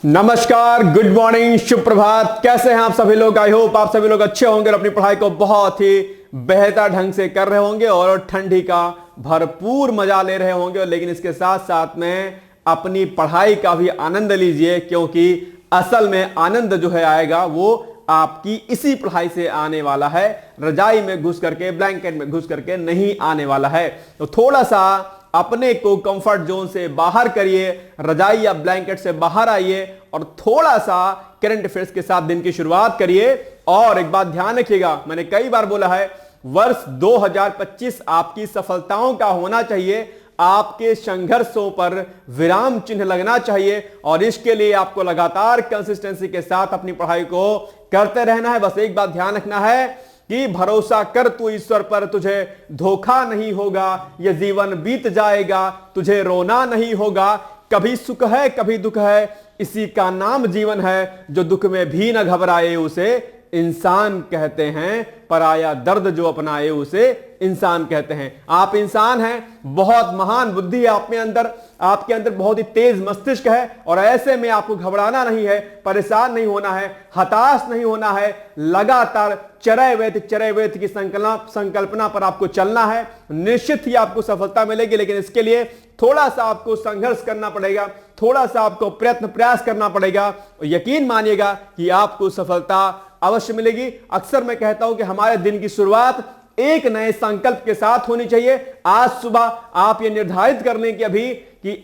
नमस्कार, good morning, शुभ प्रभात। कैसे हैं आप सभी लोग? आई होप आप सभी लोग अच्छे होंगे और अपनी पढ़ाई को बहुत ही बेहतर ढंग से कर रहे होंगे और ठंडी का भरपूर मजा ले रहे होंगे। लेकिन इसके साथ साथ में अपनी पढ़ाई का भी आनंद लीजिए, क्योंकि असल में आनंद जो है आएगा वो आपकी इसी पढ़ाई से आने वाला है। रजाई में घुस करके, ब्लैंकेट में घुस करके नहीं आने वाला है। तो थोड़ा सा अपने को कंफर्ट जोन से बाहर करिए, रजाई या ब्लैंकेट से बाहर आइए और थोड़ा सा करंट अफेयर्स के साथ दिन की शुरुआत करिए। और एक बात ध्यान रखिएगा, मैंने कई बार बोला है, वर्ष 2025 आपकी सफलताओं का होना चाहिए। आपके संघर्षों पर विराम चिन्ह लगना चाहिए और इसके लिए आपको लगातार कंसिस्टेंसी के साथ अपनी पढ़ाई को करते रहना है। बस एक बात ध्यान रखना है कि भरोसा कर तू ईश्वर पर, तुझे धोखा नहीं होगा, यह जीवन बीत जाएगा, तुझे रोना नहीं होगा। कभी सुख है कभी दुख है, इसी का नाम जीवन है। जो दुख में भी न घबराए उसे इंसान कहते हैं, पराया दर्द जो अपनाए उसे इंसान कहते हैं। आप इंसान हैं, बहुत महान बुद्धि है आप में अंदर, आपके अंदर बहुत ही तेज मस्तिष्क है और ऐसे में आपको घबराना नहीं है, परेशान नहीं होना है, हताश नहीं होना है। लगातार चरैवेत की संकल्पना पर आपको चलना है। निश्चित ही आपको सफलता मिलेगी, लेकिन इसके लिए थोड़ा सा आपको संघर्ष करना पड़ेगा, थोड़ा सा आपको प्रयास करना पड़ेगा। और यकीन मानिएगा कि आपको सफलता अवश्य मिलेगी। अक्सर मैं कहता हूं कि हमारे दिन की शुरुआत एक नए संकल्प के साथ होनी चाहिए। आज सुबह आप ये निर्धारित कर लें कि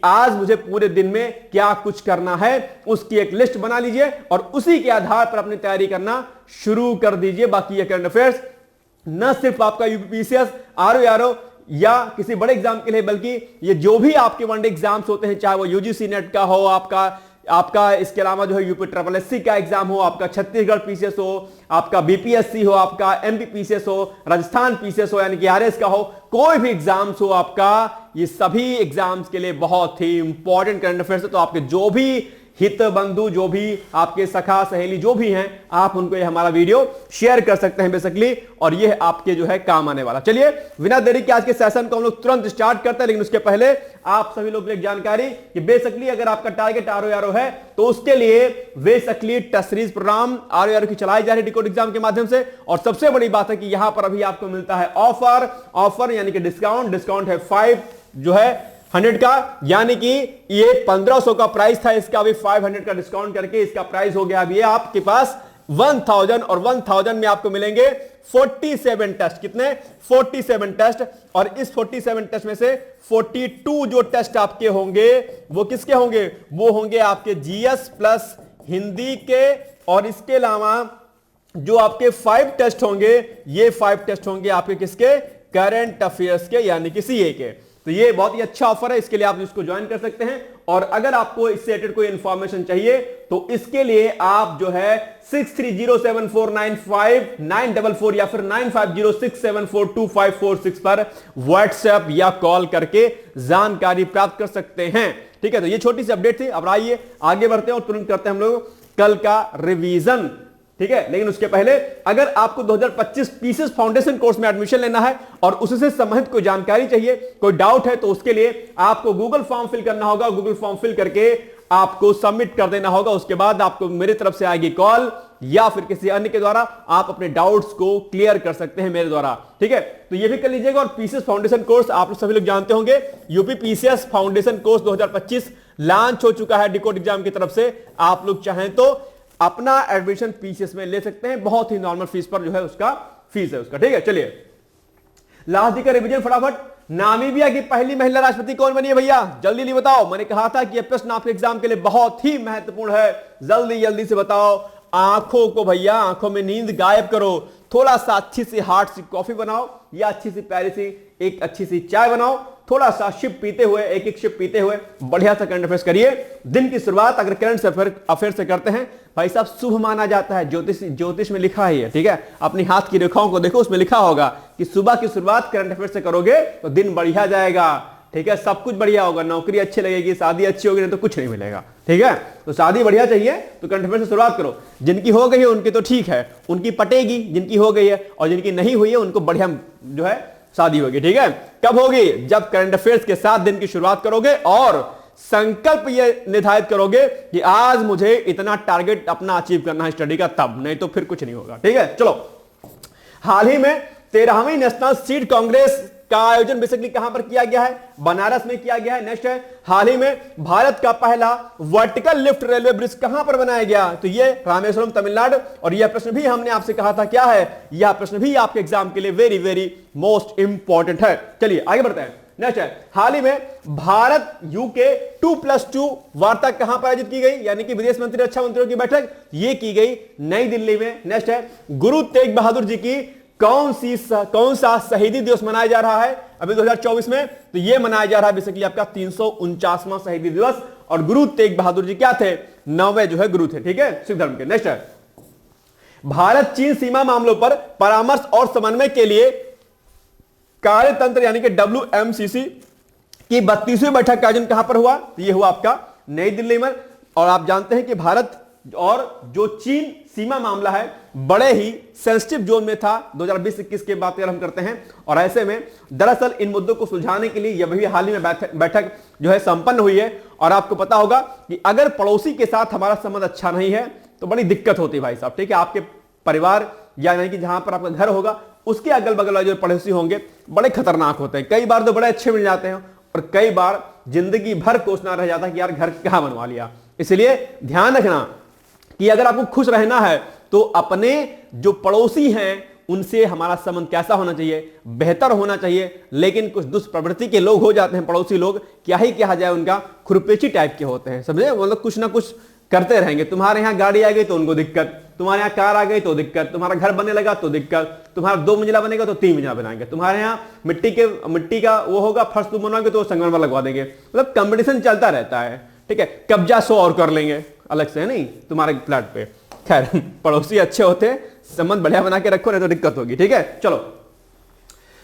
आज मुझे पूरे दिन में क्या कुछ करना है, उसकी एक लिस्ट बना लीजिए और उसी के आधार पर अपनी तैयारी करना शुरू कर दीजिए। बाकी ये करंट अफेयर्स न सिर्फ आपका यूपीपीसीएस, आरओ या किसी बड़े एग्जाम के लिए, बल्कि ये जो भी आपके वनडे एग्जाम्स होते हैं, चाहे वो यूजीसी नेट का हो, आपका इसके अलावा जो है यूपी ट्रिपल एससी का एग्जाम हो, आपका छत्तीसगढ़ पीसीएस हो, आपका बीपीएससी हो, आपका एमपी पीसीएस हो, राजस्थान पीसीएस हो यानी कि आरएस का हो, कोई भी एग्जाम्स हो आपका, ये सभी एग्जाम्स के लिए बहुत ही इंपॉर्टेंट करंट अफेयर्स है। तो आपके जो भी हित बंधु, जो भी आपके सखा सहेली जो भी हैं, आप उनको ये हमारा वीडियो शेयर कर सकते हैं बेसिकली, और ये आपके जो है काम आने वाला। चलिए बिना देरी के आज के सेशन को हम लोग तुरंत स्टार्ट करते हैं। लेकिन उसके पहले आप सभी लोग एक जानकारी कि बेसिकली अगर आपका टारगेट आरओ है तो उसके लिए basically test series program RO की चलाई जा रही है डिकोड एग्जाम के माध्यम से। और सबसे बड़ी बात है कि यहां पर अभी आपको मिलता है ऑफर यानी कि डिस्काउंट है 5 जो है 100 का, यानी कि ये 1500 का प्राइस था, इसका अभी 500 का डिस्काउंट करके इसका प्राइस हो गया अभी आपके पास 1000। और 1000 में आपको मिलेंगे 47 टेस्ट। कितने? 47 टेस्ट। और इस 47 टेस्ट में से 42 जो टेस्ट आपके होंगे वो किसके होंगे? वो होंगे आपके जीएस प्लस हिंदी के। और इसके अलावा जो आपके 5 टेस्ट होंगे, ये 5 टेस्ट होंगे आपके किसके? करंट अफेयर्स के, यानी कि सीए के। तो ये बहुत ही अच्छा ऑफर है, इसके लिए आप इसको ज्वाइन कर सकते हैं। और अगर आपको इससे रिलेटेड कोई इंफॉर्मेशन चाहिए तो इसके लिए आप जो है 6307495944 या फिर 9506742546 पर व्हाट्सएप या कॉल करके जानकारी प्राप्त कर सकते हैं। ठीक है, तो ये छोटी सी अपडेट थी। अब आइए आगे बढ़ते हैं और तुरंत करते हैं हम लोग कल का रिवीजन। ठीक है, लेकिन उसके पहले अगर आपको 2025 पीसीएस फाउंडेशन कोर्स में एडमिशन लेना है और उससे संबंधित कोई जानकारी चाहिए, कोई डाउट है, तो उसके लिए आपको गूगल फॉर्म फिल करना होगा। गूगल फॉर्म फिल करके आपको सबमिट कर देना होगा। उसके बाद आपको मेरी तरफ से आएगी कॉल या फिर किसी अन्य के द्वारा आप अपने डाउट्स को क्लियर कर सकते हैं मेरे द्वारा। ठीक है, तो ये भी कर लीजिएगा। और पीसीएस फाउंडेशन कोर्स आप सभी लोग जानते होंगे, UP PCS foundation course 2025 launch हो चुका है डिकोड एग्जाम की तरफ से। आप लोग चाहें तो अपना एडमिशन पीसीएस में ले सकते हैं, बहुत ही नॉर्मल फीस पर जो है उसका फीस है उसका। ठीक है, चलिए लास्ट का रिवीजन फटाफट। नामीबिया की पहली महिला राष्ट्रपति कौन बनी है भैया? जल्दी बताओ। मैंने कहा था कि यह प्रश्न आपके एग्जाम के लिए बहुत ही महत्वपूर्ण है, जल्दी से बताओ। आंखों को भैया, आंखों में नींद गायब करो, थोड़ा सा अच्छी सी हार्ड सी कॉफी बनाओ या अच्छी सी प्यारी सी एक अच्छी सी चाय बनाओ, थोड़ा सा शिप पीते हुए, एक शिप पीते हुए बढ़िया सा करंट अफेयर्स करिए। दिन की शुरुआत अगर करंट अफेयर से करते हैं भाई साहब, शुभ माना जाता है। ज्योतिष में लिखा है, ठीक है, अपनी हाथ की रेखाओं को देखो, उसमें लिखा होगा कि सुबह की शुरुआत करंट अफेयर से करोगे तो दिन बढ़िया जाएगा। ठीक है, सब कुछ बढ़िया होगा, नौकरी अच्छी लगेगी, शादी अच्छी होगी, नहीं तो कुछ नहीं मिलेगा। ठीक है, तो शादी बढ़िया चाहिए तो करंट अफेयर से शुरुआत करो। जिनकी हो गई है उनकी तो ठीक है, उनकी पटेगी, जिनकी हो गई है, और जिनकी नहीं हुई है उनको बढ़िया जो है शादी होगी। ठीक है, कब होगी? जब करंट अफेयर्स के साथ दिन की शुरुआत करोगे और संकल्प ये निर्धारित करोगे कि आज मुझे इतना टारगेट अपना अचीव करना है स्टडी का, तब, नहीं तो फिर कुछ नहीं होगा। ठीक है, चलो। हाल ही में 13वीं नेशनल सीड कांग्रेस का आयोजन बेसिकली कहां पर किया गया है? बनारस में किया गया है। नेक्स्ट है, हाल ही में भारत का पहला वर्टिकल लिफ्ट रेलवे ब्रिज कहां पर बनाया गया? तो ये रामेश्वरम, तमिलनाडु। और यह प्रश्न भी हमने आपसे कहा था, क्या है यह प्रश्न भी आपके एग्जाम के लिए वेरी वेरी मोस्ट इंपॉर्टेंट है। चलिए आगे बढ़ते हैं। नेक्स्ट है, हाल ही में भारत यूके 2+2 वार्ता कहां पर आयोजित की गई, यानी कि विदेश मंत्री रक्षा मंत्रियों की बैठक ये की गई नई दिल्ली में। नेक्स्ट है, गुरु तेग बहादुर जी की कौन सा शहीदी दिवस मनाया जा रहा है अभी 2024 में? तो यह मनाया जा रहा है बेसिकली आपका 349वां शहीदी दिवस। और गुरु तेग बहादुर जी क्या थे? 9वें जो है गुरु थे। ठीक है, सिख धर्म के। नेक्स्ट है, भारत चीन सीमा मामलों पर परामर्श और समन्वय के लिए कार्यतंत्र यानी कि WMCC की 32वीं बैठक का आयोजन कहां पर हुआ? तो यह हुआ आपका नई दिल्ली में। और आप जानते हैं कि भारत और जो चीन सीमा मामला है बड़े ही सेंसिटिव जोन में था 2020-21 के बात अगर हम करते हैं। और ऐसे में दरअसल इन मुद्दों को सुलझाने के लिए यह भी हाल ही में बैठक जो है संपन्न हुई है। और आपको पता होगा कि अगर पड़ोसी के साथ हमारा संबंध अच्छा नहीं है तो बड़ी दिक्कत होती है भाई साहब। ठीक है, आपके परिवार या नहीं कि जहां पर आपका घर होगा उसके अगल बगल वाले जो पड़ोसी होंगे बड़े खतरनाक होते हैं। कई बार तो बड़े अच्छे मिल जाते हैं और कई बार जिंदगी भर कोसना रह जाता है कि यार घर कहां बनवा लिया। इसलिए ध्यान रखना कि अगर आपको खुश रहना है तो अपने जो पड़ोसी हैं उनसे हमारा संबंध कैसा होना चाहिए? बेहतर होना चाहिए। लेकिन कुछ दुष्प्रवृत्ति के लोग हो जाते हैं पड़ोसी लोग, क्या ही कहा जाए, उनका खुरपेची टाइप के होते हैं, समझे? मतलब कुछ ना कुछ करते रहेंगे। तुम्हारे यहां गाड़ी आ गई तो उनको दिक्कत, तुम्हारे यहां कार आ गई तो दिक्कत, तुम्हारा घर बनने लगा तो दिक्कत, तुम्हारा 2 मंजिला बनेगा तो 3 मंजिला बनाएंगे, तुम्हारे यहां मिट्टी का वो होगा फर्श तुम बनवाओगे तो संगमरमर लगवा देंगे। मतलब कंपटीशन चलता रहता है। ठीक है, कब्जा 100 और कर लेंगे अलग से, नहीं तुम्हारे फ्लैट पे। खैर, पड़ोसी अच्छे होते, संबंध बढ़िया बना के रखो, नहीं तो दिक्कत होगी। ठीक है, चलो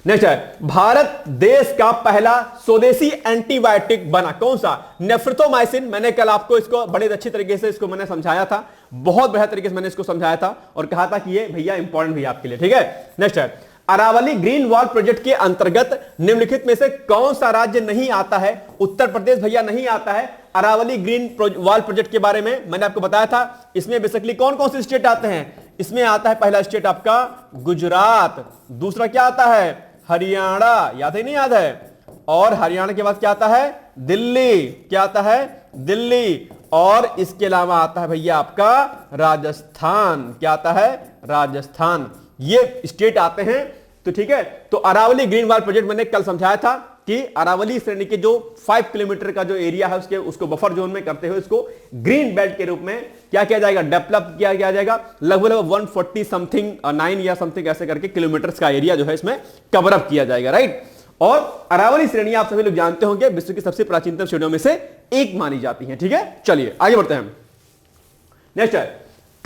नेक्स्ट है, भारत देश का पहला स्वदेशी एंटीबायोटिक बना, कौन सा? नेफ्रिथोमाइसिन। मैंने कल आपको इसको बड़े अच्छी तरीके से इसको मैंने समझाया था, बहुत बढ़िया तरीके से मैंने इसको समझाया था और कहा था कि ये भैया इंपॉर्टेंट भी आपके लिए। ठीक है, नेक्स्ट है, अरावली ग्रीन वॉल प्रोजेक्ट के अंतर्गत निम्नलिखित में से कौन सा राज्य नहीं आता है? उत्तर प्रदेश भैया नहीं आता है। अरावली ग्रीन वॉल प्रोजेक्ट के बारे में मैंने आपको बताया था। इसमें बेसिकली कौन कौन से स्टेट आते हैं? इसमें आता है पहला स्टेट आपका गुजरात, दूसरा क्या आता है? हरियाणा, याद है नहीं याद है? और हरियाणा के बाद क्या आता है? दिल्ली। क्या आता है? दिल्ली। और इसके अलावा आता है भैया आपका राजस्थान। क्या आता है? राजस्थान। ये स्टेट आते हैं। तो ठीक है, तो अरावली ग्रीन वॉल प्रोजेक्ट मैंने कल समझाया था कि अरावली श्रेणी के जो 5 किलोमीटर का जो एरिया है उसको बफर जोन में करते हुए इसको ग्रीन बेल्ट के रूप में क्या किया जाएगा? डेवलप किया जाएगा। लगभग 140 समथिंग 9 या समथिंग ऐसे करके किलोमीटर का एरिया जो है इसमें कवर अप किया जाएगा, राइट। और अरावली श्रेणी आप सभी लोग जानते होंगे विश्व की सबसे प्राचीनतम श्रेणियों में से एक मानी जाती है। ठीक है, चलिए आगे बढ़ते हैं। नेक्स्ट है,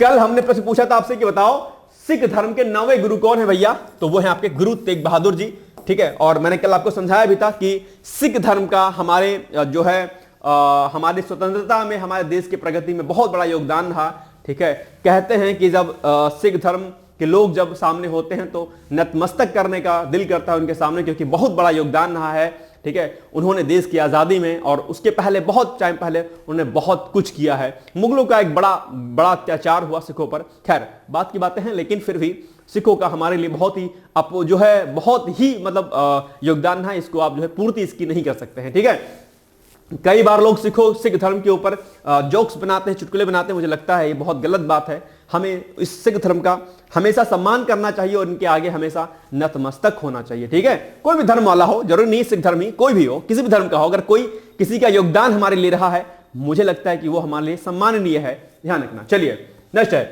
कल हमने प्रश्न पूछा था आपसे कि बताओ सिख धर्म के 9वें गुरु कौन है भैया? तो वो है आपके गुरु तेग बहादुर जी। ठीक है, और मैंने कल आपको समझाया भी था कि सिख धर्म का हमारे जो है हमारी स्वतंत्रता में, हमारे देश की प्रगति में बहुत बड़ा योगदान रहा। ठीक है, कहते हैं कि जब सिख धर्म के लोग जब सामने होते हैं तो नतमस्तक करने का दिल करता है उनके सामने, क्योंकि बहुत बड़ा योगदान रहा है। ठीक है, उन्होंने देश की आजादी में और उसके पहले बहुत टाइम पहले उन्होंने बहुत कुछ किया है। मुगलों का एक बड़ा अत्याचार हुआ सिखों पर, खैर बात की बातें हैं, लेकिन फिर भी सिखों का हमारे लिए बहुत ही जो है बहुत ही मतलब योगदान है। इसको आप जो है पूर्ति इसकी नहीं कर सकते हैं। ठीक है, कई बार लोग सिख धर्म के ऊपर जोक्स बनाते हैं, चुटकुले बनाते हैं। मुझे लगता है ये बहुत गलत बात है। हमें इस सिख धर्म का हमेशा सम्मान करना चाहिए और इनके आगे हमेशा नतमस्तक होना चाहिए। ठीक है, कोई भी धर्म वाला हो, जरूरी नहीं सिख धर्म ही, कोई भी हो, किसी भी धर्म का हो, अगर कोई किसी का योगदान हमारे लिए रहा है, मुझे लगता है कि वो हमारे लिए सम्माननीय है, ध्यान रखना। चलिए नेक्स्ट है,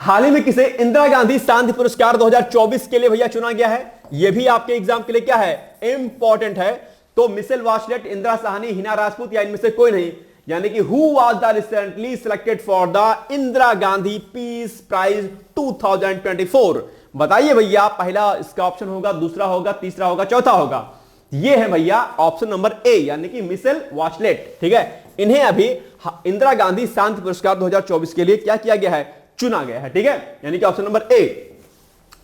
हाल ही में किसे इंदिरा गांधी शांति पुरस्कार 2024 के लिए भैया चुना गया है? यह भी आपके एग्जाम के लिए क्या है? इंपॉर्टेंट है। तो मिशेल बाचलेट, इंदिरा साहनी, हिना राजपूत या इनमें से कोई नहीं, यानी कि who was the recently selected for the Indira Gandhi peace prize 2024? बताइए भैया, पहला इसका ऑप्शन होगा, दूसरा होगा, तीसरा होगा, चौथा होगा? ये है भैया ऑप्शन नंबर ए, यानी कि मिशेल बाचलेट। ठीक है, इन्हें अभी इंदिरा गांधी शांति पुरस्कार 2024 के लिए क्या किया गया है? चुना गया है। ठीक है, यानी कि ऑप्शन नंबर ए।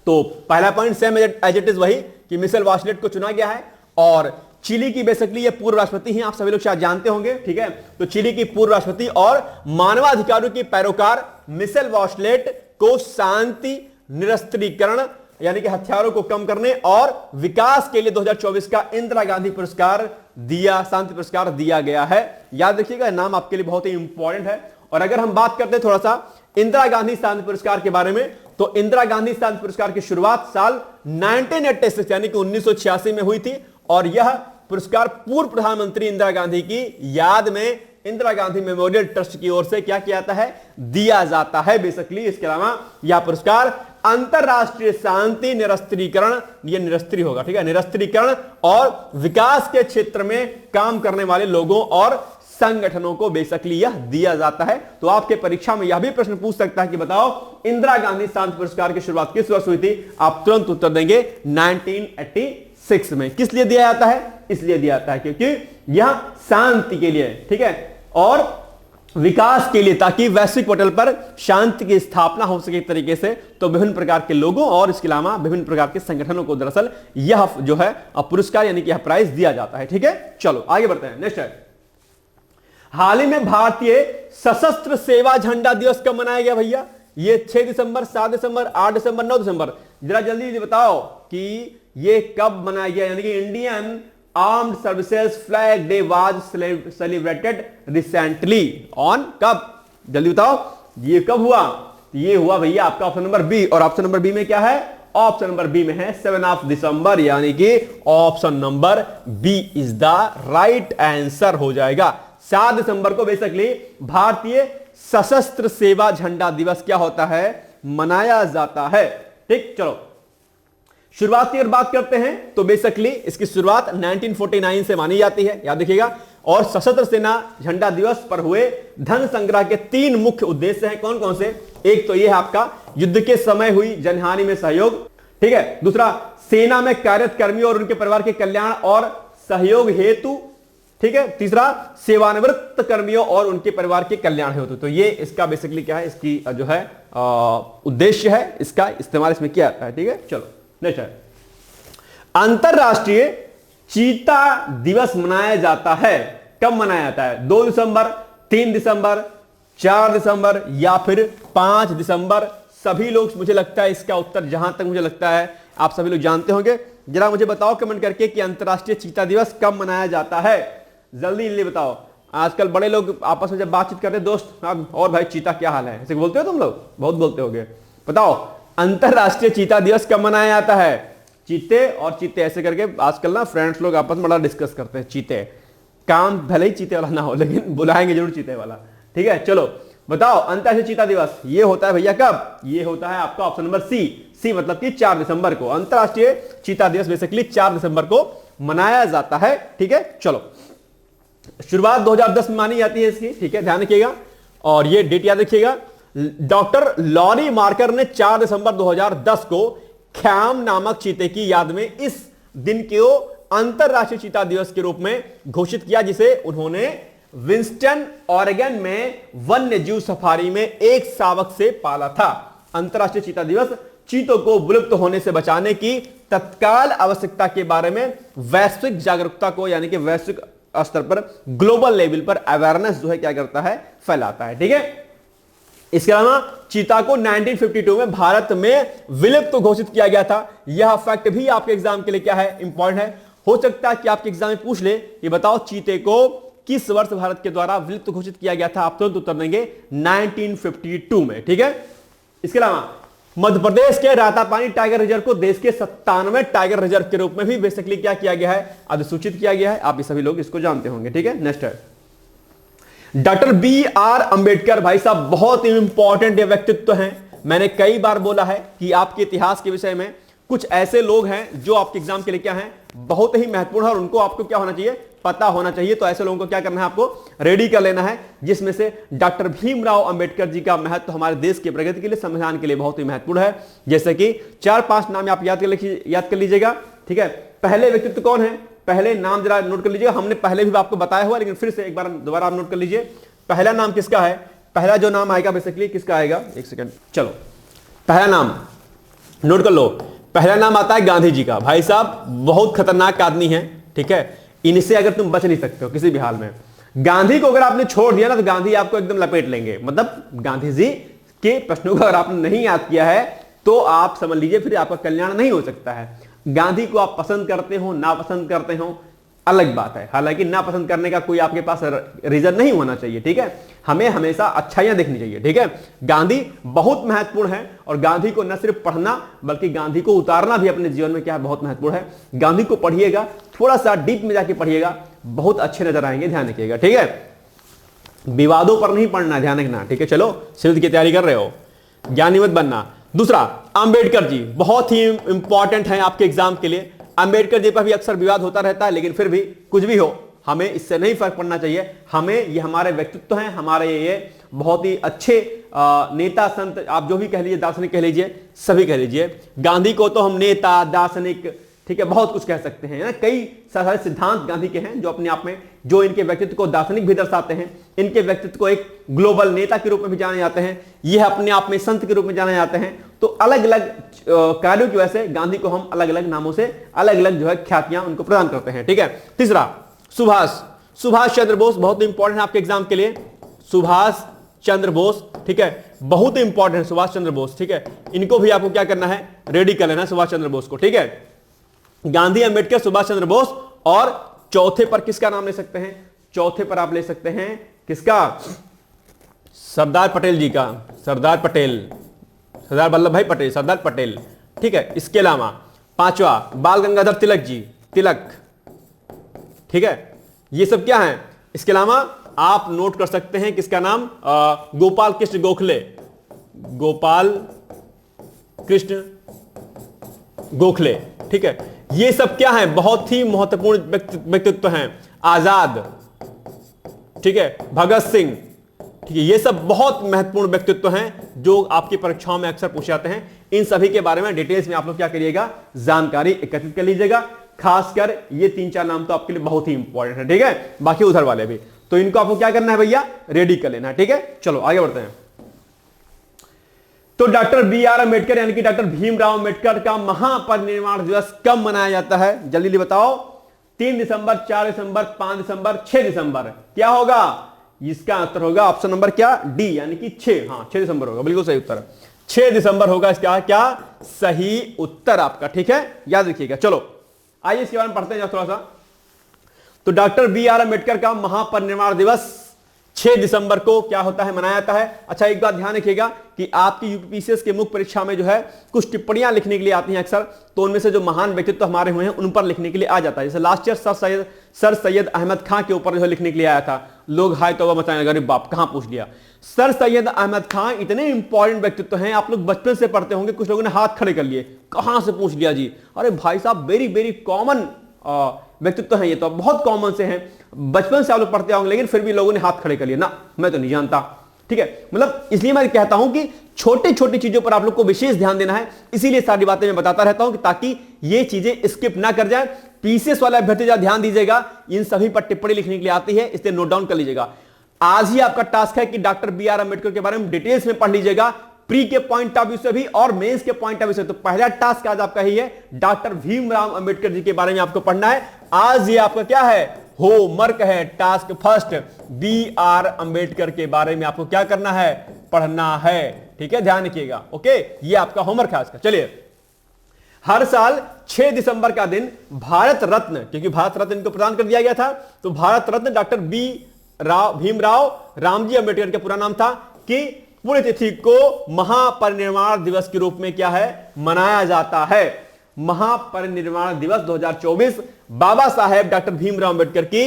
तो पहला point same as it is वही कि मिशेल बाचलेट को चुना गया है। और चिली की बेसिकली ये पूर्व राष्ट्रपति हैं, आप सभी लोग शायद जानते होंगे, ठीक है। तो चिली की पूर्व राष्ट्रपति और मानवाधिकारों की पैरोकार मिशेल बाचेलेट को शांति निरस्त्रीकरण यानी कि हथियारों को कम करने और विकास के लिए 2024 का इंदिरा गांधी पुरस्कार शांति पुरस्कार दिया गया है। याद रखिएगा, नाम आपके लिए बहुत ही इंपॉर्टेंट है। और अगर हम बात करते हैं थोड़ा सा इंदिरा गांधी शांति पुरस्कार के बारे में, तो इंदिरा गांधी शांति पुरस्कार की शुरुआत साल 1986 यानी कि 1986 में हुई थी और यह पुरस्कार पूर्व प्रधानमंत्री इंदिरा गांधी की याद में इंदिरा गांधी मेमोरियल ट्रस्ट की ओर से क्या किया जाता है, दिया जाता है बेसिकली। इसके अलावा यह पुरस्कार अंतरराष्ट्रीय शांति निरस्त्रीकरण, ये निरस्त्री होगा, ठीक है, निरस्त्रीकरण और विकास के क्षेत्र में काम करने वाले लोगों और संगठनों को बेसिकली यह दिया जाता है। तो आपके परीक्षा में यह भी प्रश्न पूछ सकता है कि बताओ इंदिरा गांधी शांति पुरस्कार की शुरुआत किस वर्ष हुई थी? आप तुरंत उत्तर देंगे 1986 में। किस लिए दिया जाता है? इसलिए दिया जाता है क्योंकि यह शांति के लिए, ठीक है, और विकास के लिए, ताकि वैश्विक पटल पर शांति की स्थापना हो सके एक तरीके से। तो विभिन्न प्रकार के लोगों और इसके अलावा विभिन्न प्रकार के संगठनों को दरअसल यह जो है पुरस्कार यानी कि यह प्राइज दिया जाता है, ठीक है। चलो आगे बढ़ते हैं, नेक्स्ट है। हाल ही में भारतीय सशस्त्र सेवा झंडा दिवस कब मनाया गया भैया? ये 6 दिसंबर, 7 दिसंबर, 8 दिसंबर, 9 दिसंबर, जरा जल्दी बताओ कि ये कब मनाया गया। यानी कि Indian armed services flag day was celebrated recently on, कब? जल्दी बताओ ये कब हुआ? ये हुआ भैया आपका ऑप्शन नंबर बी। और ऑप्शन नंबर बी में क्या है? ऑप्शन नंबर बी में है 7 दिसंबर, यानी कि option number B is the right answer हो जाएगा। 7 दिसंबर को बेसिकली भारतीय सशस्त्र सेवा झंडा दिवस क्या होता है? मनाया जाता है, ठीक। चलो शुरुआत की अगर बात करते हैं तो बेसिकली इसकी शुरुआत 1949 से मानी जाती है, याद रखिएगा। और सशस्त्र सेना झंडा दिवस पर हुए धन संग्रह के 3 मुख्य उद्देश्य हैं। कौन कौन से? एक तो यह है आपका युद्ध के समय हुई जनहानि में सहयोग, ठीक है। दूसरा, सेना में कार्यरत कर्मियों और उनके परिवार के कल्याण और सहयोग हेतु, ठीक है। तीसरा, सेवानिवृत्त कर्मियों और उनके परिवार के कल्याण हेतु। तो ये इसका बेसिकली क्या है, इसकी जो है उद्देश्य है, इसका इस्तेमाल इसमें किया जाता है, ठीक है। चलो नेक्स्ट है, अंतरराष्ट्रीय चीता दिवस मनाया जाता है। कब मनाया जाता है? 2 दिसंबर, 3 दिसंबर, 4 दिसंबर या फिर 5 दिसंबर? सभी लोग, मुझे लगता है इसका उत्तर जहां तक मुझे लगता है आप सभी लोग जानते होंगे। जरा मुझे बताओ कमेंट करके कि अंतरराष्ट्रीय चीता दिवस कब मनाया जाता है? जल्दी जल्दी बताओ। आजकल बड़े लोग आपस में जब बातचीत करते हैं, दोस्त और भाई चीता क्या हाल है, ऐसे बोलते हो तुम लोग? बहुत बोलते होगे। बताओ अंतरराष्ट्रीय चीता दिवस कब मनाया जाता है? चीते और चीते ऐसे करके आजकल ना फ्रेंड्स लोग आपस में बड़ा डिस्कस करते हैं। चीते, काम भले ही चीते वाला ना हो लेकिन बुलाएंगे जरूर चीते वाला, ठीक है। चलो बताओ अंतरराष्ट्रीय चीता दिवस ये होता है भैया कब? ये होता है आपका ऑप्शन नंबर सी मतलब कि 4 दिसंबर को। अंतरराष्ट्रीय चीता दिवस बेसिकली 4 दिसंबर को मनाया जाता है, ठीक है। चलो शुरुआत 2010 में मानी जाती है इसकी, ठीक है, ध्यान रखिएगा और ये डेट याद रखिएगा। डॉक्टर लॉरी मार्कर ने 4 दिसंबर 2010 को ख्याम नामक चीते की याद में इस दिन को अंतरराष्ट्रीय चीता दिवस के रूप में घोषित किया, जिसे उन्होंने विंस्टन ऑरेगन में वन्य जीव सफारी में एक शावक से पाला था। अंतरराष्ट्रीय चीता दिवस चीतों को विलुप्त होने से बचाने की तत्काल आवश्यकता के बारे में वैश्विक जागरूकता को, यानी कि वैश्विक स्तर पर ग्लोबल लेवल पर अवेयरनेस जो है क्या करता है? फैलाता है, ठीक है। इसके अलावा चीता को 1952 में भारत में विलुप्त घोषित किया गया था। यह फैक्ट भी आपके एग्जाम के लिए क्या है? इंपॉर्टेंट है। हो सकता है कि आपके एग्जाम में पूछ ले कि बताओ चीते को किस वर्ष भारत के द्वारा विलुप्त घोषित किया गया था? आप तुरंत उत्तर देंगे 1952 में, ठीक है। इसके अलावा मध्य प्रदेश के रातापानी टाइगर रिजर्व को देश के 97वें टाइगर रिजर्व के रूप में भी बेसिकली क्या किया गया है? अधिसूचित किया गया है। आप सभी लोग इसको जानते होंगे, ठीक है। नेक्स्ट है डॉक्टर BR अंबेडकर। भाई साहब बहुत ही इंपॉर्टेंट व्यक्तित्व हैं। मैंने कई बार बोला है कि आपके इतिहास के विषय में कुछ ऐसे लोग हैं जो आपके एग्जाम के लिए क्या हैं? बहुत ही महत्वपूर्ण है और उनको आपको क्या होना चाहिए? पता होना चाहिए। तो ऐसे लोगों को क्या करना है? आपको रेडी कर लेना है, जिसमें से डॉक्टर भीमराव अंबेडकर जी का महत्व हमारे देश की प्रगति के लिए, संविधान के लिए बहुत ही महत्वपूर्ण है। जैसे कि 4-5 नाम आप याद कर लीजिएगा, ठीक है। पहले व्यक्तित्व कौन है? पहले नाम जरा नोट कर लीजिएगा। हमने पहले भी आपको बताया हुआ, लेकिन फिर से एक बार दोबारा आप नोट कर लीजिए। पहला नाम किसका है? पहला जो नाम आएगा बेसिकली किसका आएगा? एक सेकंड, चलो पहला नाम नोट कर लो। पहला नाम आता है गांधी जी का। भाई साहब बहुत खतरनाक आदमी है, ठीक है। इनसे अगर तुम बच नहीं सकते हो किसी भी हाल में। गांधी को अगर आपने छोड़ दिया ना तो गांधी आपको एकदम लपेट लेंगे। मतलब गांधी जी के प्रश्नों को अगर आपने नहीं याद किया है तो आप समझ लीजिए फिर आपका कल्याण नहीं हो सकता है। गांधी को आप पसंद करते हो ना पसंद करते हो अलग बात है, हालांकि ना पसंद करने का कोई आपके पास रीजन नहीं होना चाहिए, ठीक है। हमें हमेशा अच्छाइयां देखनी चाहिए, ठीक है। गांधी बहुत महत्वपूर्ण है और गांधी को न सिर्फ पढ़ना बल्कि गांधी को उतारना भी अपने जीवन में क्या बहुत महत्वपूर्ण है। गांधी को पढ़िएगा, थोड़ा सा डीप में जाके पढ़िएगा, बहुत अच्छे नजर आएंगे, ध्यान रखिएगा, ठीक है। विवादों पर नहीं पढ़ना, ध्यान रखना, ठीक है। चलो सिविल की तैयारी कर रहे हो, ज्ञानी मत बनना। दूसरा, अंबेडकर जी बहुत ही इंपॉर्टेंट है आपके एग्जाम के लिए। अंबेडकर जी पर भी अक्सर विवाद होता रहता है, लेकिन फिर भी कुछ भी हो हमें इससे नहीं फर्क पड़ना चाहिए। हमें ये हमारे व्यक्तित्व हैं, हमारे ये बहुत ही अच्छे नेता संत, आप जो भी कह लीजिए, दार्शनिक कह लीजिए, सभी कह लीजिए। गांधी को तो हम नेता, दार्शनिक, ठीक है, बहुत कुछ कह सकते हैं ना। कई सारे सिद्धांत गांधी के हैं जो अपने आप में, जो इनके व्यक्तित्व को दार्शनिक भी दर्शाते हैं, इनके व्यक्तित्व को एक ग्लोबल नेता के रूप में भी जाने जाते हैं, यह अपने आप में संत के रूप में जाने जाते हैं। तो अलग अलग कार्यों की वजह से गांधी को हम अलग अलग नामों से, अलग अलग जो है ख्यातियां उनको प्रदान करते हैं, ठीक है। तीसरा, सुभाष चंद्र बोस बहुत इंपॉर्टेंट है आपके एग्जाम के लिए। सुभाष चंद्र बोस, ठीक है, बहुत इंपॉर्टेंट है सुभाष चंद्र बोस, ठीक है। इनको भी आपको क्या करना है, रेडी कर लेना सुभाष चंद्र बोस को, ठीक है। गांधी, अंबेडकर, सुभाष चंद्र बोस, और चौथे पर किसका नाम ले सकते हैं? चौथे पर आप ले सकते हैं किसका? सरदार पटेल जी का, सरदार पटेल, सरदार वल्लभ भाई पटेल, सरदार पटेल, ठीक है। इसके अलावा पांचवा, बाल गंगाधर तिलक जी, तिलक, ठीक है। ये सब क्या है? इसके अलावा आप नोट कर सकते हैं किसका नाम, गोपाल कृष्ण गोखले, गोपाल कृष्ण गोखले, ठीक है। ये सब क्या है? बहुत ही महत्वपूर्ण व्यक्तित्व हैं। आजाद, ठीक है, भगत सिंह, ठीक है, ये सब बहुत महत्वपूर्ण व्यक्तित्व हैं जो आपकी परीक्षाओं में अक्सर पूछे जाते हैं। इन सभी के बारे में डिटेल्स में आप लोग क्या करिएगा, जानकारी एकत्रित कर लीजिएगा। खासकर ये 3-4 नाम तो आपके लिए बहुत ही इंपॉर्टेंट है, ठीक है। बाकी उधर वाले भी, तो इनको आपको क्या करना है भैया, रेडी कर लेना है, ठीक है। चलो आगे बढ़ते हैं। तो डॉक्टर बी.आर. अम्बेडकर यानी कि डॉक्टर भीमराव अम्बेडकर का महापरिनिर्वाण दिवस कब मनाया जाता है? जल्दी बताओ। 3 दिसंबर, 4 दिसंबर, 5 दिसंबर, 6 दिसंबर, क्या होगा? इसका उत्तर होगा ऑप्शन नंबर क्या, डी, यानी कि 6। हाँ, 6 दिसंबर होगा, बिल्कुल सही उत्तर, 6 दिसंबर होगा इसका क्या सही उत्तर आपका, ठीक है, याद रखिएगा। चलो आइए इसके बारे में पढ़ते हैं थोड़ा सा। तो डॉक्टर बी.आर. अम्बेडकर का महापरिनिर्वाण दिवस 6 दिसंबर को क्या होता है, मनाया जाता है। अच्छा, एक बात ध्यान रखिएगा कि आपकी यूपीपीसीएस के मुख्य परीक्षा में जो है कुछ टिप्पणियां लिखने के लिए आती हैं अक्सर, तो उनमें से जो महान व्यक्तित्व हमारे हुए हैं उन पर लिखने के लिए आ जाता है। जैसे last year sir Syed Ahmad Khan के ऊपर जो है लिखने के लिए आया था, लोग हाय तो मचाने लगे, अरे बाप कहां पूछ लिया। सर सैयद अहमद खां इतने इंपॉर्टेंट व्यक्तित्व हैं, आप लोग बचपन से पढ़ते होंगे, कुछ लोगों ने हाथ खड़े कर लिए, कहां से पूछ लिया जी? अरे भाई साहब, वेरी वेरी कॉमन व्यक्तित्व है, ये तो बहुत कॉमन से हैं, बचपन से आप लोग पढ़ते होंगे, लेकिन फिर भी लोगों ने हाथ खड़े कर लिए ना, मैं तो नहीं जानता, ठीक है। मतलब इसलिए मैं कहता हूं कि छोटी छोटी चीजों पर आप लोग को विशेष ध्यान देना है, इसीलिए सारी बातें मैं बताता रहता हूं कि ताकि ये चीजें स्किप ना कर जाए। पीसीएस वाला अभ्यर्थी ध्यान दीजिएगा, इन सभी पर टिप्पणी लिखने के लिए आती है, इसलिए नोट डाउन कर लीजिएगा। आज ही आपका टास्क है कि डॉक्टर बी.आर. अम्बेडकर के बारे में डिटेल्स में पढ़ लीजिएगा, प्री के पॉइंट ऑफ व्यू से भी और मेंस के पॉइंट ऑफ व्यू से। तो पहला टास्क आज आपका ही है, डॉक्टर भीमराव अंबेडकर जी के बारे में आपको पढ़ना है। आज ये आपका क्या है, होमवर्क है, टास्क फर्स्ट, बी.आर. अंबेडकर के बारे में आपको क्या करना है, पढ़ना है, ठीक है, ध्यान रखिएगा। ओके, ये आपका होमवर्क है आज का। चलिए, हर साल 6 दिसंबर का दिन भारत रत्न, क्योंकि भारत रत्न इनको प्रदान कर दिया गया था, तो भारत रत्न डॉक्टर भीमराव रामजी अंबेडकर का पूरा नाम था, कि पुण्यतिथि को महापरिनिर्वाण दिवस के रूप में क्या है, मनाया जाता है। महापरिनिर्वाण दिवस 2024 बाबा साहेब डॉक्टर भीमराव अंबेडकर की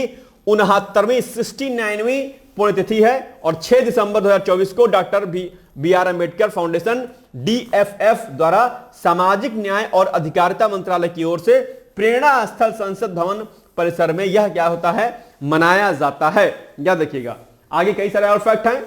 69वीं 69वीं पुण्यतिथि है, और 6 दिसंबर 2024 को doctor B R. Ambedkar foundation DFF द्वारा सामाजिक न्याय और अधिकारिता मंत्रालय की ओर से प्रेरणा स्थल संसद भवन परिसर में यह क्या होता है, मनाया जाता है। याद रखिएगा। आगे कई सारे और फैक्ट हैं,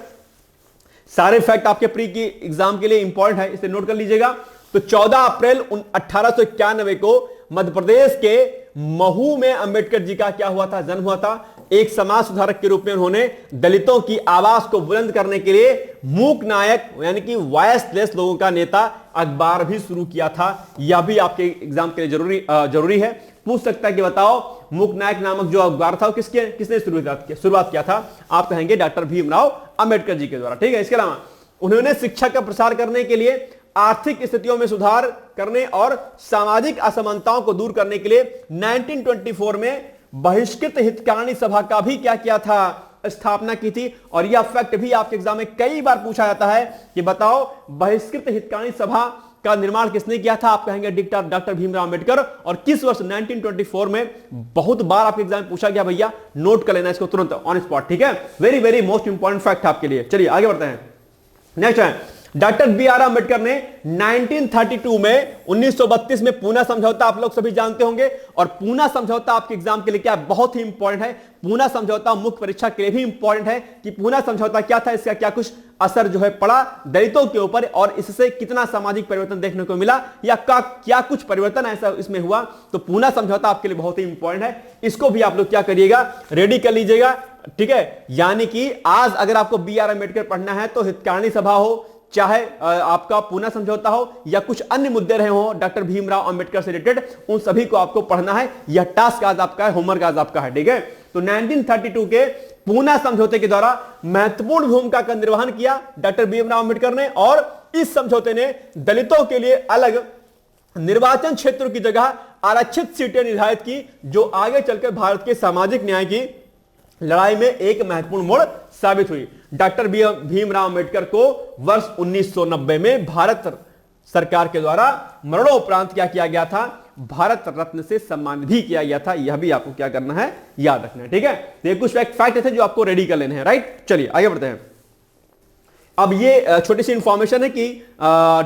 सारे फैक्ट आपके प्री की एग्जाम के लिए इंपॉर्टेंट है, इसे नोट कर लीजिएगा। तो 14 अप्रैल 1891 को मध्य प्रदेश के महू में अंबेडकर जी का क्या हुआ था, जन्म हुआ था। एक समाज सुधारक के रूप में उन्होंने दलितों की आवाज को बुलंद करने के लिए मूक नायक यानी कि वॉयसलेस लोगों का नेता अखबार भी शुरू किया था। यह भी आपके एग्जाम के लिए जरूरी है। पूछ सकता है कि बताओ मूकनायक नामक जो अखबार था वो किसने शुरुआत किया था? आप कहेंगे डॉक्टर भीमराव अंबेडकर जी के द्वारा। ठीक है, इसके अलावा उन्होंने शिक्षा का प्रसार करने के लिए, आर्थिक स्थितियों में सुधार करने और सामाजिक असमानताओं को दूर करने के लिए 1924 में बहिष्कृत हितकारिणी सभा का भी क्या किया था? स्थापना की थी। और यह फैक्ट भी आपके एग्जाम में कई बार पूछा जाता है कि बताओ बहिष्कृत हितकारिणी सभा का निर्माण किसने किया था? आप कहेंगे डॉक्टर भीमराव अंबेडकर। और किस वर्ष? 1924 में। बहुत बार आपके एग्जाम में पूछा गया भैया, नोट कर लेना इसको तुरंत ऑन स्पॉट। ठीक है, very very most important fact आपके लिए। चलिए आगे बढ़ते हैं। नेक्स्ट है डॉक्टर बी आर अंबेडकर ने 1932 में 1932 में पूना समझौता, आप लोग सभी जानते होंगे। और पूना समझौता आपके एग्जाम के लिए क्या बहुत ही इंपॉर्टेंट है। पूना समझौता मुख्य परीक्षा के लिए भी इंपॉर्टेंट है कि पूना समझौता क्या था, इसका क्या कुछ असर जो है पड़ा दलितों के ऊपर, और इससे कितना सामाजिक परिवर्तन देखने को मिला, या क्या कुछ परिवर्तन ऐसा इसमें हुआ। तो पूना समझौता आपके लिए बहुत ही इंपॉर्टेंट है, इसको भी आप लोग क्या करिएगा, रेडी कर लीजिएगा। ठीक है, यानी कि आज अगर आपको बी आर अंबेडकर पढ़ना है तो हितकारिणी सभा हो, चाहे आपका पूना समझौता हो, या कुछ अन्य मुद्दे रहे हो डॉक्टर भीमराव अंबेडकर से रिलेटेड, उन सभी को आपको पढ़ना है। यह टास्क आज आपका है, होमवर्क आज आपका है। ठीक है, तो 1932 के पूना समझौते के द्वारा महत्वपूर्ण भूमिका का निर्वहन किया डॉक्टर भीमराव अंबेडकर ने, और इस समझौते ने दलितों के लिए अलग निर्वाचन क्षेत्रों की जगह आरक्षित सीटें निर्धारित की, जो आगे चलकर भारत के सामाजिक न्याय की लड़ाई में एक महत्वपूर्ण मोड़ साबित हुई। डॉक्टर भीमराव अंबेडकर को वर्ष 1990 में भारत सरकार के द्वारा मरणोपरांत क्या किया गया था? भारत रत्न से सम्मानित भी किया गया था। यह भी आपको क्या करना है, याद रखना है। ठीक है, तो ये कुछ फैक्ट थे जो आपको रेडी कर लेने हैं। राइट, चलिए आगे बढ़ते हैं। अब ये छोटी सी इंफॉर्मेशन है कि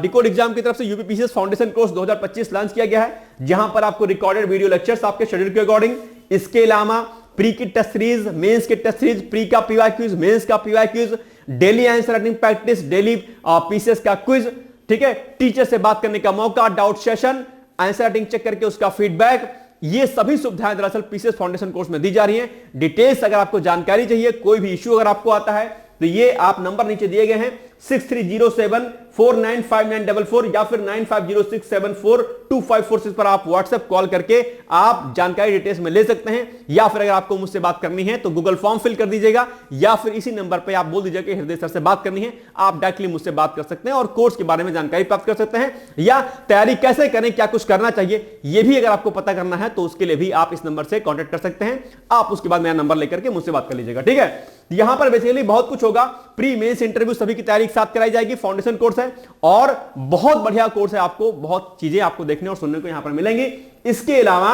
डिकोड एग्जाम की तरफ से यूपीपीसीएस फाउंडेशन कोर्स 2025 लॉन्च किया गया है, जहां पर आपको रिकॉर्डेड वीडियो लेक्चर्स आपके शेड्यूल के अकॉर्डिंग, इसके अलावा प्री की टेस्ट सीरीज, मेंस की टेस्ट सीरीज, प्री का पीवाई क्विज, मेंस का PY quiz, daily answer writing practice, daily PCS का क्विज। ठीक है, टीचर से बात करने का मौका, doubt session, answer writing check करके उसका फीडबैक, ये सभी सुविधाएं दरअसल पीसीएस फाउंडेशन कोर्स में दी जा रही हैं। डिटेल्स अगर आपको जानकारी चाहिए, कोई भी इश्यू अगर आपको आता है, तो ये आप नंबर नीचे दिए गए हैं 6307495944 या फिर 9506742546 पर आप व्हाट्सएप कॉल करके आप जानकारी डिटेल्स में ले सकते हैं। या फिर अगर आपको मुझसे बात करनी है तो गूगल फॉर्म फिल कर दीजिएगा, या फिर इसी नंबर पर आप बोल दीजिएगा कि हृदय सर से बात करनी है, आप डायरेक्टली मुझसे बात कर सकते हैं और कोर्स के बारे में जानकारी प्राप्त कर सकते हैं, या तैयारी कैसे करें, क्या कुछ करना चाहिए, यह भी अगर आपको पता करना है तो उसके लिए भी आप इस नंबर से कॉन्टेक्ट कर सकते हैं। आप उसके बाद मेरा नंबर लेकर के मुझसे बात कर लीजिएगा। ठीक है, यहां पर बेसिकली बहुत कुछ होगा, प्री मेंस इंटरव्यू सभी की तैयारी एक साथ कराई जाएगी। फाउंडेशन कोर्स है और बहुत बढ़िया कोर्स है, आपको बहुत चीजें आपको देखने और सुनने को यहां पर मिलेंगी। इसके अलावा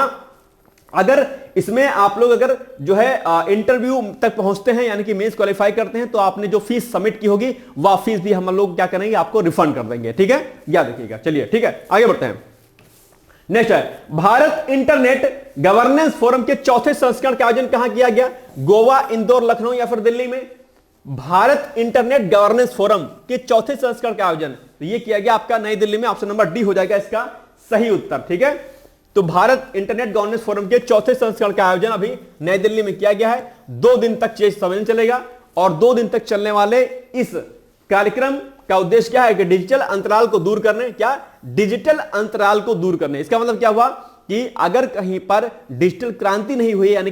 अगर इसमें आप लोग अगर जो है इंटरव्यू तक पहुंचते हैं, यानी कि मेंस क्वालिफाई करते हैं, तो आपने जो फीस सबमिट की होगी वह फीस भी हम लोग क्या करेंगे, आपको रिफंड कर देंगे। ठीक है, याद रखिएगा। चलिए ठीक है, आगे बढ़ते हैं। नेक्स्ट है भारत इंटरनेट गवर्नेंस फोरम के चौथे संस्करण का आयोजन कहां किया गया? गोवा, इंदौर, लखनऊ या फिर दिल्ली में? भारत इंटरनेट गवर्नेंस फोरम के चौथे संस्करण का आयोजन तो यह किया गया आपका नई दिल्ली में। ऑप्शन नंबर डी हो जाएगा इसका सही उत्तर। ठीक है, तो भारत इंटरनेट गवर्नेंस फोरम के चौथे संस्करण का आयोजन अभी नई दिल्ली में किया गया है। 2 दिन तक सम्मेलन चलेगा और 2 दिन तक चलने वाले इस कार्यक्रम का उद्देश्य क्या है कि डिजिटल अंतराल को दूर करने। क्या? डिजिटल अंतराल को दूर करने। इसका मतलब क्या हुआ कि अगर कहीं पर डिजिटल क्रांति नहीं हुई, यानी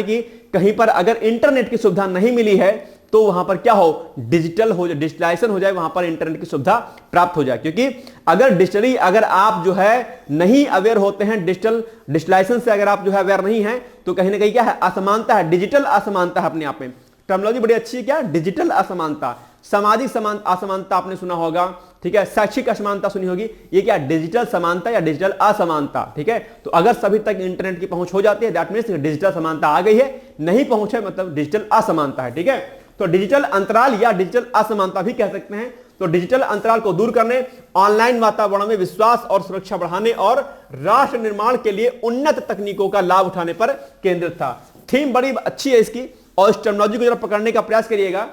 कि कहीं पर अगर इंटरनेट की सुविधा नहीं मिली है, तो वहां पर क्या हो, डिजिटलाइजेशन हो जाए, वहां पर इंटरनेट की सुविधा प्राप्त हो जाए। क्योंकि अगर डिजिटली अगर आप जो है नहीं अवेयर होते हैं, डिजिटलाइजेशन से अगर आप जो है अवेयर नहीं है, तो कहीं ना कहीं क्या है, असमानता है, डिजिटल असमानता है अपने आप में। टर्मिनोलॉजी बड़ी अच्छी है, क्या? डिजिटल असमानता। सामाजिक असमानता आपने सुना होगा, ठीक है, शैक्षिक असमानता सुनी होगी, ये क्या? डिजिटल समानता या डिजिटल असमानता। ठीक है, तो अगर सभी तक इंटरनेट की पहुंच हो जाती है, दैट मींस डिजिटल समानता आ गई है, नहीं पहुंच है मतलब डिजिटल असमानता है। ठीक है, तो डिजिटल अंतराल या डिजिटल असमानता भी कह सकते हैं। तो डिजिटल अंतराल को दूर करने, ऑनलाइन वातावरण में विश्वास और सुरक्षा बढ़ाने और राष्ट्र निर्माण के लिए उन्नत तकनीकों का लाभ उठाने पर केंद्रित था। थीम बड़ी अच्छी है इसकी, और इस टर्मिनोलॉजी को जरा पकड़ने का प्रयास करिएगा।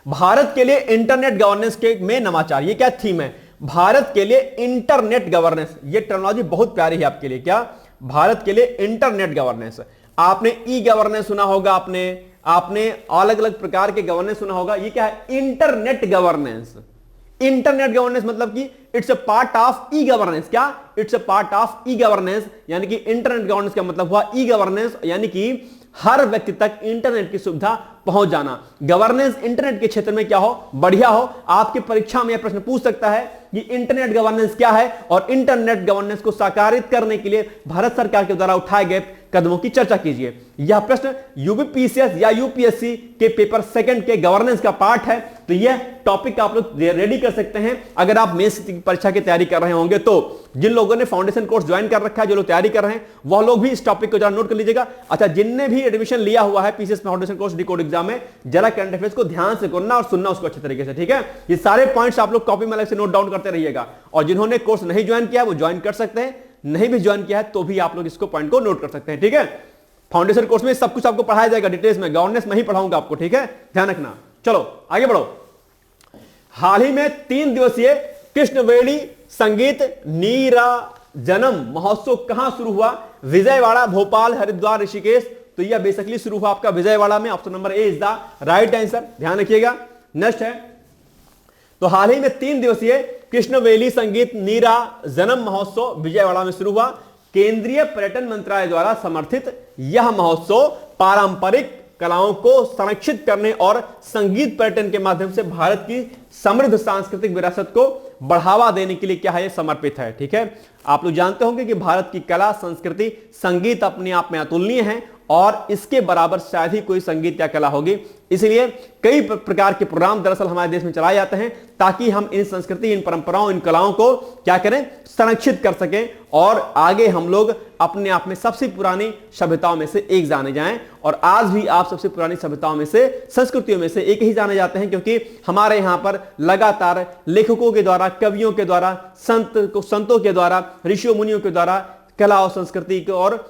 भारत के लिए इंटरनेट गवर्नेंस के में नवाचार, ये क्या थीम है? भारत के लिए इंटरनेट गवर्नेंस। ये टर्मिनोलॉजी बहुत प्यारी है आपके लिए। क्या? भारत के लिए इंटरनेट गवर्नेंस। आपने ई गवर्नेंस सुना होगा, आपने अलग अलग प्रकार के गवर्नेंस सुना होगा। ये क्या है? Internet governance. इंटरनेट गवर्नेंस मतलब कि it's a part of e governance. क्या? It's a part of e governance, यानी कि इंटरनेट गवर्नेंस का मतलब हुआ ई गवर्नेंस, यानी कि हर व्यक्ति तक इंटरनेट की सुविधा पहुंच जाना। गवर्नेंस इंटरनेट के क्षेत्र में क्या हो? बढ़िया हो। आपकी परीक्षा में यह प्रश्न पूछ सकता है कि इंटरनेट गवर्नेंस क्या है, और इंटरनेट गवर्नेंस को साकारित करने के लिए भारत सरकार के द्वारा उठाए गए कदमों की चर्चा कीजिए। यह प्रश्न यूपीपीसीएस या यूपीएससी के पेपर सेकंड के गवर्नेंस का पार्ट है, तो यह टॉपिक आप लोग रेडी कर सकते हैं अगर आप मेंस की परीक्षा की तैयारी कर रहे होंगे। तो जिन लोगों ने फाउंडेशन कोर्स ज्वाइन कर रखा है, जो लोग तैयारी कर रहे हैं, वह लोग भी इस टॉपिक को जरा नोट कर लीजिएगा। अच्छा, जिनने भी एडमिशन लिया हुआ है PCS foundation course decode exam में, जरा करंट अफेयर्स को ध्यान से करना और सुनना उसको अच्छे तरीके से, ठीक है। ये सारे पॉइंट्स आप लोग कॉपी में अलग से नोट डाउन करते रहिएगा। और जिन्होंने कोर्स नहीं ज्वाइन किया वो ज्वाइन कर सकते हैं, नहीं भी ज्वाइन किया है तो भी आप लोग इसको पॉइंट को नोट कर सकते हैं, ठीक है। फाउंडेशन कोर्स में सब कुछ आपको पढ़ाया जाएगा डिटेल्स में, गवर्नेंस में ही पढ़ाऊंगा आपको, ठीक है, ध्यान रखना। चलो आगे बढ़ो। हाल ही में 3 दिवसीय कृष्णवेणी संगीत नीराजनम महोत्सव कहां शुरू हुआ? विजयवाड़ा, भोपाल, हरिद्वार, ऋषिकेश। तो यह बेसिकली शुरू हुआ आपका विजयवाड़ा में। Option number A is the right answer, ध्यान रखिएगा। नेक्स्ट है, तो हाल ही में 3 दिवसीय कृष्णवेणी संगीत नीराजनम महोत्सव विजयवाड़ा में शुरू हुआ। केंद्रीय पर्यटन मंत्रालय द्वारा समर्थित यह महोत्सव पारंपरिक कलाओं को संरक्षित करने और संगीत पर्यटन के माध्यम से भारत की समृद्ध सांस्कृतिक विरासत को बढ़ावा देने के लिए क्या है, समर्पित है, ठीक है। आप लोग जानते होंगे कि भारत की कला, संस्कृति, संगीत अपने आप में अतुलनीय है और इसके बराबर शायद ही कोई संगीत या कला होगी। इसलिए कई प्रकार के प्रोग्राम दरअसल हमारे देश में चलाए जाते हैं ताकि हम इन संस्कृति, इन परंपराओं, इन कलाओं को क्या करें, संरक्षित कर सकें और आगे हम लोग अपने आप में सबसे पुरानी सभ्यताओं में से एक जाने जाएं। और आज भी आप सबसे पुरानी सभ्यताओं में से, संस्कृतियों में से एक ही जाने जाते हैं, क्योंकि हमारे यहां पर लगातार लेखकों के द्वारा, कवियों के द्वारा, संतों के द्वारा, ऋषियों मुनियों के द्वारा कला और संस्कृति को और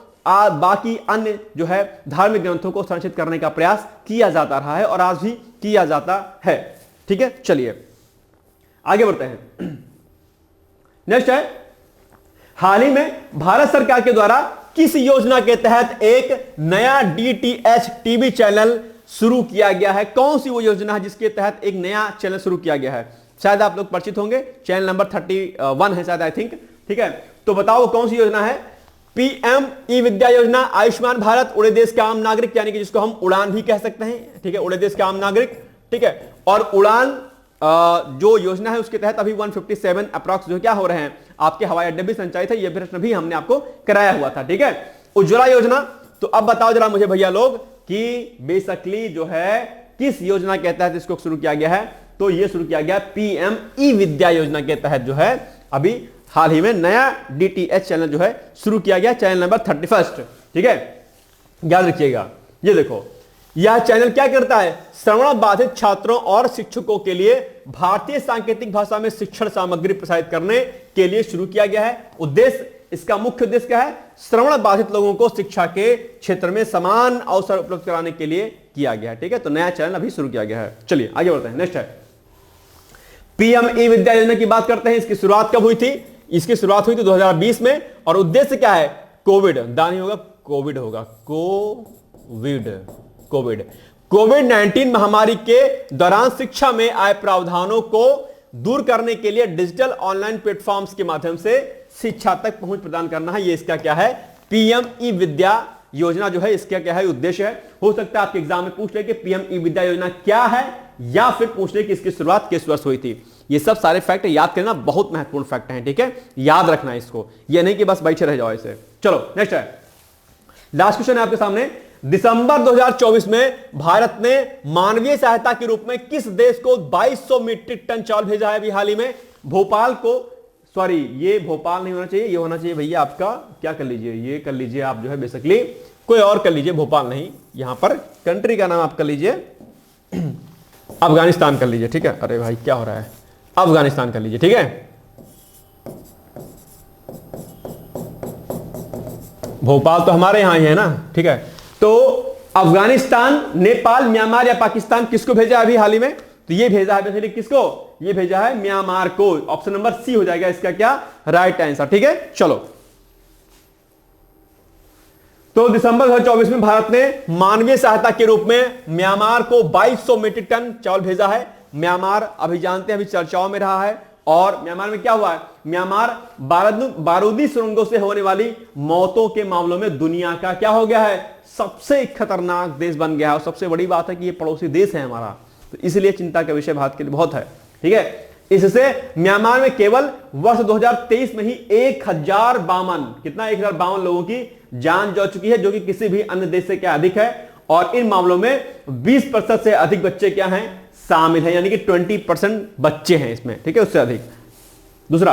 बाकी अन्य जो है धार्मिक ग्रंथों को संरक्षित करने का प्रयास किया जाता रहा है और आज भी किया जाता है, ठीक है। चलिए आगे बढ़ते हैं। नेक्स्ट है, हाल ही में भारत सरकार के द्वारा किस योजना के तहत एक नया डीटीएच टीवी चैनल शुरू किया गया है? कौन सी वो योजना है जिसके तहत एक नया चैनल शुरू किया गया है? शायद आप लोग परिचित होंगे, चैनल नंबर 31 है शायद, आई थिंक, ठीक है। तो बताओ कौन सी योजना है? पीएम ई विद्या योजना, आयुष्मान भारत, उड़े देश के आम नागरिक, यानी कि जिसको हम उड़ान भी कह सकते हैं, ठीक है, उड़े देश के आम नागरिक, ठीक है। और उड़ान जो योजना है उसके तहत अभी 157 अप्रॉक्स जो क्या हो रहे हैं, आपके हवाई अड्डे भी संचालित है, यह प्रश्न भी हमने आपको कराया हुआ था, ठीक है। उज्ज्वला योजना, तो अब बताओ जरा मुझे भैया लोग कि बेसिकली जो है किस योजना के तहत इसको शुरू किया गया है? तो यह शुरू किया गया पीएम ई विद्या योजना के तहत जो है अभी हाल ही में नया डीटीएच चैनल जो है शुरू किया गया, चैनल नंबर 31, ठीक है, याद रखिएगा। ये देखो, यह चैनल क्या करता है? श्रवण बाधित छात्रों और शिक्षकों के लिए भारतीय सांकेतिक भाषा में शिक्षण सामग्री प्रसारित करने के लिए शुरू किया गया है। उद्देश्य, इसका मुख्य उद्देश्य क्या है? श्रवण बाधित लोगों को शिक्षा के क्षेत्र में समान अवसर उपलब्ध कराने के लिए किया गया है, ठीक है। तो नया चैनल अभी शुरू किया गया है। चलिए आगे बढ़ते हैं। नेक्स्ट है, पीएम ई विद्या योजना की बात करते हैं। इसकी शुरुआत कब हुई थी? इसकी शुरुआत हुई थी 2020 में और उद्देश्य क्या है? कोविड, दानी होगा, कोविड होगा, कोविड-19 महामारी के दौरान शिक्षा में आए प्रावधानों को दूर करने के लिए डिजिटल ऑनलाइन प्लेटफॉर्म्स के माध्यम से शिक्षा तक पहुंच प्रदान करना है। ये इसका क्या है? पीएम ई विद्या योजना जो है इसका क्या है? उद्देश्य है। हो सकता है आपके एग्जाम में पूछ ले कि पीएम ई विद्या योजना क्या है, या फिर पूछ ले कि इसकी शुरुआत किस वर्ष हुई थी। ये सब सारे फैक्ट याद करना बहुत महत्वपूर्ण फैक्ट हैं, ठीक है, याद रखना इसको, ये नहीं कि बस बैठे रह जाओ ऐसे। चलो नेक्स्ट है, लास्ट क्वेश्चन है आपके सामने। दिसंबर 2024 में भारत ने मानवीय सहायता के रूप में किस देश को 2200 मीट्रिक टन चावल भेजा है? अभी हाल ही में भोपाल को, सॉरी ये भोपाल नहीं होना चाहिए, ये होना चाहिए भैया आपका, क्या कर लीजिए, ये कर लीजिए आप जो है बेसिकली कोई और कर लीजिए, भोपाल नहीं, यहां पर कंट्री का नाम आप कर लीजिए अफगानिस्तान कर लीजिए, ठीक है। अरे भाई क्या हो रहा है, अफगानिस्तान कर लीजिए, ठीक है। भोपाल तो हमारे यहां ही है ना, ठीक है। तो अफगानिस्तान, नेपाल, म्यांमार या पाकिस्तान किसको भेजा अभी हाल ही में? तो ये भेजा है बेसिकली किसको? ये भेजा है म्यांमार को। ऑप्शन नंबर सी हो जाएगा इसका क्या राइट आंसर, ठीक है। चलो, तो दिसंबर 2024 में भारत ने मानवीय सहायता के रूप में म्यांमार को 2200 मीट्रिक टन चावल भेजा है। म्यांमार अभी जानते हैं, अभी चर्चाओं में रहा है। और म्यांमार में क्या हुआ है, म्यांमार बारूदी सुरंगों से होने वाली मौतों के मामलों में दुनिया का क्या हो गया है, सबसे खतरनाक देश बन गया है। और सबसे बड़ी बात है कि ये पड़ोसी देश है हमारा, तो इसलिए चिंता का विषय भारत के लिए बहुत है। ठीक है, इससे म्यांमार में केवल वर्ष 2023 में ही 1052 कितना 1052 लोगों की जान जा चुकी है, जो कि किसी भी अन्य देश से क्या अधिक है। और इन मामलों में 20% से अधिक बच्चे क्या हैं, शामिल हैं, यानी कि 20% बच्चे हैं इसमें। ठीक है, उससे अधिक। दूसरा,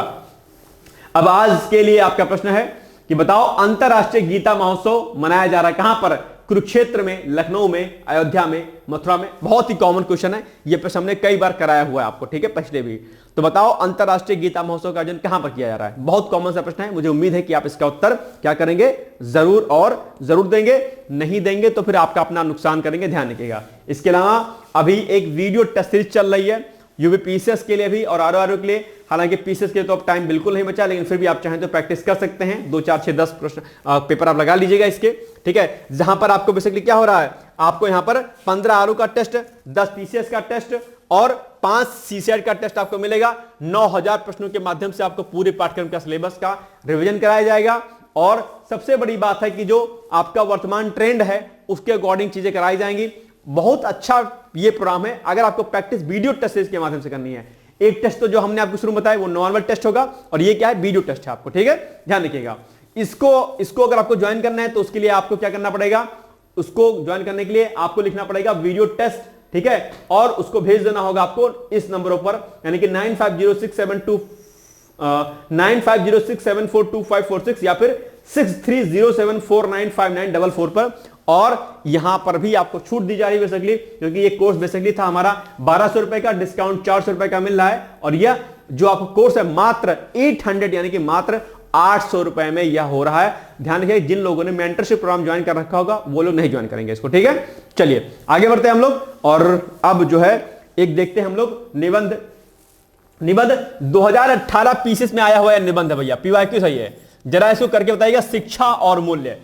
अब आज के लिए आपका प्रश्न है कि बताओ अंतरराष्ट्रीय गीता महोत्सव मनाया जा रहा है कहां पर, कुरुक्षेत्र में, लखनऊ में, अयोध्या में, मथुरा में। बहुत ही कॉमन क्वेश्चन है, यह प्रश्न हमने कई बार कराया हुआ है आपको। ठीक है, पिछले भी। तो बताओ अंतरराष्ट्रीय गीता महोत्सव का आयोजन कहां पर किया जा रहा है। बहुत कॉमन सा प्रश्न है, मुझे उम्मीद है कि आप इसका उत्तर क्या करेंगे, जरूर और जरूर देंगे। नहीं देंगे तो फिर आपका अपना नुकसान करेंगे, ध्यान रखिएगा। इसके अलावा अभी एक वीडियो टेस्ट सीरीज चल रही है यूपीपीसीएस के लिए भी और आरओआरओ के लिए। हालांकि पीसीएस के लिए तो अब टाइम बिल्कुल नहीं बचा, लेकिन फिर भी आप चाहें तो प्रैक्टिस कर सकते हैं। 2 4 6 10 प्रश्न पेपर आप लगा लीजिएगा इसके। ठीक है, जहां पर आपको बेसिकली क्या हो रहा है, आपको यहां पर 15 आरओ का टेस्ट, 10 पीसीएस का टेस्ट और 5 सीसेट का टेस्ट आपको मिलेगा। 9000 प्रश्नों के माध्यम से आपको पूरे पाठ्यक्रम का सिलेबस का रिवीजन कराया जाएगा। और सबसे बड़ी बात है कि जो आपका वर्तमान ट्रेंड है उसके अकॉर्डिंग चीजें कराई जाएंगी। बहुत अच्छा ये प्रोग्राम है अगर आपको प्रैक्टिस वीडियो टेस्ट के माध्यम से करनी है। एक टेस्ट तो जो हमने आपको शुरू में बताया वो नॉर्मल टेस्ट होगा, और ये क्या है, वीडियो टेस्ट है आपको। ठीक है, ध्यान रखिएगा। इसको अगर आपको ज्वाइन करना है तो उसके लिए आपको क्या करना पड़ेगा, उसको ज्वाइन करने के लिए आपको लिखना पड़ेगा वीडियो टेस्ट। ठीक है, और उसको भेज देना होगा आपको इस नंबरों पर, यानी कि 9506742546 या फिर 6307495944 पर। और यहां पर भी आपको छूट दी जा रही है बेसिकली, क्योंकि ये कोर्स बेसिकली था हमारा 1200 रुपए का, डिस्काउंट 400 रुपए का मिल रहा है। और यह जो आपको कोर्स है मात्र 800 यानी कि मात्र 800 रुपए में यह हो रहा है। ध्यान रखिए, जिन लोगों ने मेंटरशिप प्रोग्राम ज्वाइन कर रखा होगा वो लोग नहीं ज्वाइन करेंगे इसको। ठीक है, चलिए आगे बढ़ते हैं हम लोग। और अब जो है एक देखते हैं हम लोग निबंध 2018 पीसीएस में आया हुआ है निबंध है भैया, पीवाईक्यू सही है, जरा इसको करके बताइएगा। शिक्षा और मूल्य,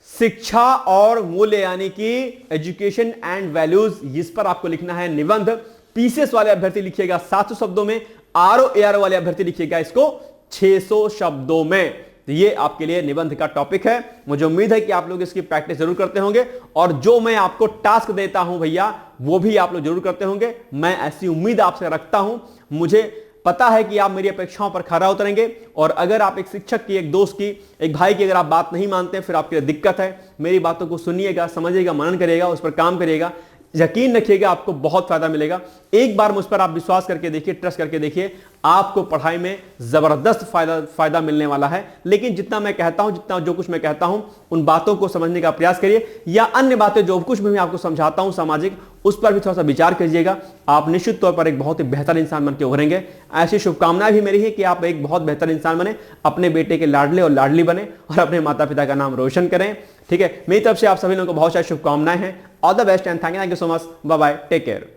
शिक्षा और मूल्य यानी कि एजुकेशन एंड वैल्यूज, इस पर आपको लिखना है निबंध। पीसीएस वाले अभ्यर्थी लिखिएगा 700 शब्दों में, आरओएआर वाले अभ्यर्थी लिखिएगा इसको 600 शब्दों में। तो ये आपके लिए निबंध का टॉपिक है। मुझे उम्मीद है कि आप लोग इसकी प्रैक्टिस जरूर करते होंगे, और जो मैं आपको टास्क देता हूं भैया वो भी आप लोग जरूर करते होंगे। मैं ऐसी उम्मीद आपसे रखता हूं। मुझे पता है कि आप मेरी अपेक्षाओं पर खरा उतरेंगे। और अगर आप एक शिक्षक की, एक दोस्त की, एक भाई की अगर आप बात नहीं मानते हैं, फिर आपके लिए दिक्कत है। मेरी बातों को सुनिएगा, समझिएगा, मनन करिएगा, उस पर काम करिएगा। यकीन रखिएगा आपको बहुत फायदा मिलेगा। एक बार मुझ पर आप विश्वास करके देखिए, ट्रस्ट करके देखिए, आपको पढ़ाई में जबरदस्त फायदा मिलने वाला है। लेकिन जितना मैं कहता हूं, जो कुछ मैं कहता हूं, उन बातों को समझने का प्रयास करिए, या अन्य बातें जो कुछ भी मैं आपको समझाता हूं सामाजिक, उस पर भी थोड़ा सा विचार कीजिएगा। आप निश्चित तौर पर एक बहुत ही बेहतर इंसान बन के उभरेंगे। ऐसी शुभकामनाएं भी मेरी है कि आप एक बहुत बेहतर इंसान बने, अपने बेटे के लाडले और लाडली बने, और अपने माता पिता का नाम रोशन करें। ठीक है, मेरी तरफ से आप सभी लोगों को बहुत सारी शुभकामनाएं हैं। All the best and thank you so much. Bye bye, take care.